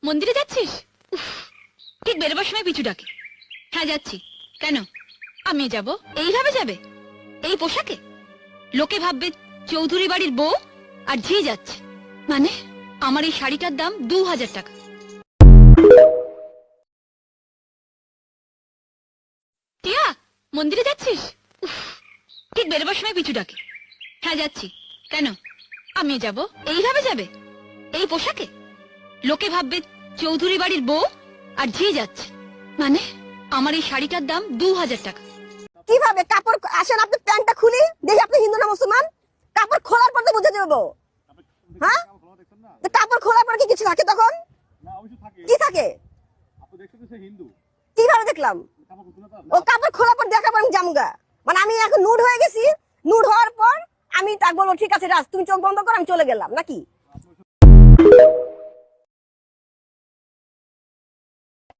মন্দিরে যাচ্ছিস? উফ, ঠিক বেরোবার সময় পিছু ডাকে। হ্যাঁ যাচ্ছি। কেন? আমি যাব। এইভাবে যাবে? এই পোশাকে? লোকে ভাববে চৌধুরী বাড়ির বউ আর ঝি যাচ্ছে। মানে আমার এই শাড়িটার দাম 2000 টাকা। টিয়া, মন্দিরে যাচ্ছিস? উফ, ঠিক বেরোবার সময় পিছু ডাকে। হ্যাঁ যাচ্ছি। কেন? আমি যাব। এইভাবে যাবে? এই পোশাকে? লোকে ভাববে চৌধুরী বাড়ির বউ আর ঝি যাচ্ছে। মানে আমার এই শাড়িটার দাম 2000 টাকা। কিভাবে কাপড় আসেন আপনি প্যান্টটা খুলি দেখি আপনি হিন্দু না মুসলমান। কাপড় খোলার পর তো বুঝে যাবো। হ্যাঁ, কাপড় খোলার পর কি কিছু থাকে তখন? কি থাকে? কিভাবে দেখলাম? ও কাপড় খোলার পর দেখার পর আমি জামুগা। মানে আমি এখন নুড হয়ে গেছি। নুড হওয়ার পর আমি তাকে বলবো ঠিক আছে রাজ তুমি চোখ বন্ধ করো, আমি চলে গেলাম নাকি?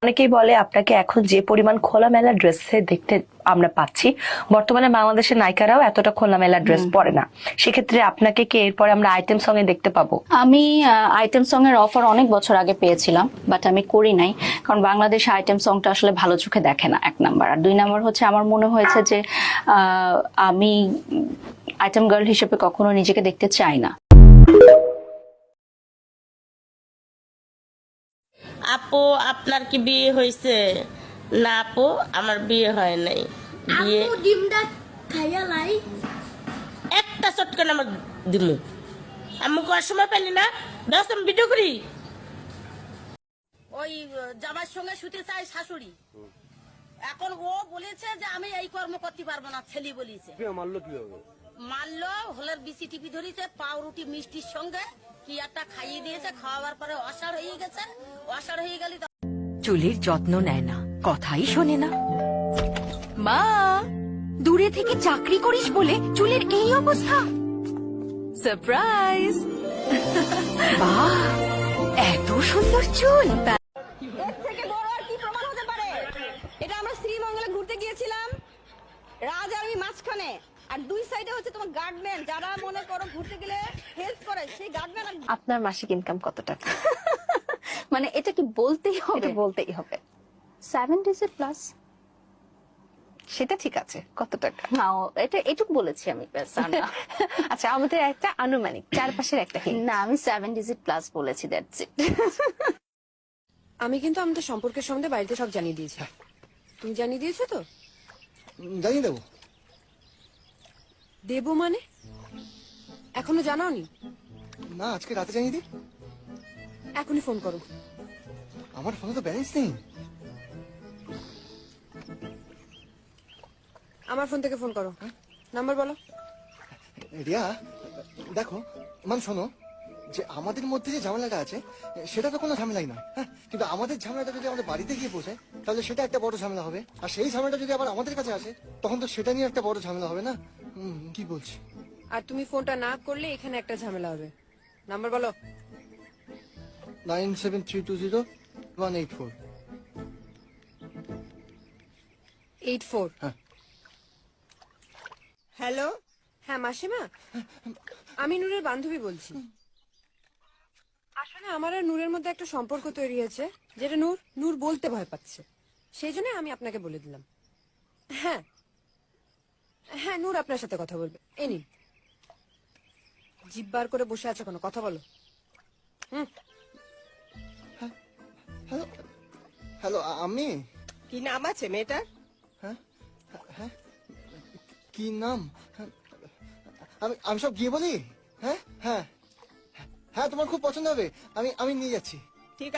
অনেকেই বলে আপনাকে এখন যে পরিমাণ খোলামেলা ড্রেসে দেখতে আমরা পাচ্ছি, বর্তমানে বাংলাদেশের নায়িকারাও এতটা খোলামেলা ড্রেস পরে না। সেক্ষেত্রে আপনাকে কি এরপরে আমরা আইটেম সঙ্গে দেখতে পাবো? আমি আইটেম সং এর অফার অনেক বছর আগে পেয়েছিলাম, বাট আমি করি নাই, কারণ বাংলাদেশে আইটেম সংটা আসলে ভালো চোখে দেখে না, 1 নাম্বার। আর 2 নাম্বার হচ্ছে আমার মনে হয়েছে যে আমি আইটেম গার্ল হিসেবে কখনো নিজেকে দেখতে চাই না। আপু আপনার কি বিয়ে হয়েছে? না আপু আমার বিয়ে হয় নাই। বিয়ে ডিমটা খাইয়া লাই একটা চটকান আমার দিমু। আমি করার সময় পাইলি না, দশ আমি ভিডিও করি। ওই জামাইয়ের সঙ্গে শুতে চাই শাশুড়ি, এখন ও বলেছে যে আমি এই কর্ম করতে পারবো না, ছেলে বলেছে। মারলো কিভাবে? মারলো হলের বিসি টিপি ধরিতে, পাউরুটি মিষ্টির সঙ্গে কি একটা খাইয়ে দিয়েছে, খাওয়াবার পরে অসাড় হয়ে গেছে। অসাড় হয়ে গেলে চুলের যত্ন নেয় না, কথাই শোনে না। মা, দূরে থেকে চাকরি করিস বলে চুলের এই অবস্থা। সারপ্রাইজ! বাহ, এত সুন্দর চুল! এর থেকে বড় আর কি প্রমাণ হতে পারে? এটা আমরা শ্রীমঙ্গলে ঘুরতে গিয়েছিলাম, রাজ আর আমি মাঝখানে, আর 2 সাইডে হচ্ছে তোমার গার্ডম্যান, যারা মনে করো ঘুরতে গেলে হেল্প করে, সেই গার্ডম্যান। আপনার মাসিক ইনকাম কত টাকা? মানে এটা কি বলতেই হবে? এটা বলতেই হবে। 7 ডিজিট প্লাস। সেটা ঠিক আছে, কত টাকা? না, এটা এটুকু বলেছি আমি, ব্যাস, আর না। আচ্ছা, আমাদের একটা আনুমানিক চারপাশের একটা hint। না, আমি 7 ডিজিট প্লাস বলেছি, দ্যাটস ইট। আমি কিন্তু আমাদের সম্পর্কের সম্বন্ধে বাড়িতে সব জানিয়ে দিয়েছি। তুমি জানিয়ে দিয়েছো তো? জানিয়ে দেবো। দেবো মানে? এখনো জানাওনি? না, আজকে রাতে জানিয়ে দিই। এখনই ফোন করো। আমার ফোনে তো ব্যালেন্স নেই। আমার ফোন থেকে ফোন করো। নাম্বার বলো। রিয়া দেখো, মানে শোনো, যে আমাদের মধ্যে যে ঝামেলাটা আছে সেটা তো কোনো ঝামেলাই না, হ্যাঁ, কিন্তু আমাদের ঝামেলাটা যদি আমাদের বাড়িতে গিয়ে পৌঁছায় তাহলে সেটা একটা বড় ঝামেলা হবে। আর সেই ঝামেলাটা যদি আবার আমাদের কাছে আসে তখন তো সেটা নিয়ে একটা বড় ঝামেলা হবে না? কি বলছি? আর তুমি ফোনটা না করলে এখানে একটা ঝামেলা হবে। নাম্বার বলো। 97320184। 84। হ্যাঁ। হ্যালো, হ্যাঁ মাসিমা, আমি নূরের বান্ধবী বলছি। আসলে আমার আর নূরের মধ্যে একটা সম্পর্ক তৈরি হয়েছে, যেটা নূর বলতে ভয় পাচ্ছে। সেই জন্য আমি আপনাকে বলে দিলাম। হ্যাঁ হ্যাঁ, নূর আপনার সাথে কথা বলবে। এই নিন। জিভ বার করে বসে আছে, কোনো কথা বলো। হ্যালো হ্যালো, আমি কি নাম আছে মেয়েটার? হ্যাঁ হ্যাঁ, কি নাম? আমি আমি সব গিয়ে বলি। হ্যাঁ হ্যাঁ হ্যাঁ, তোমার খুব পছন্দ হবে, আমি নিয়ে যাচ্ছি।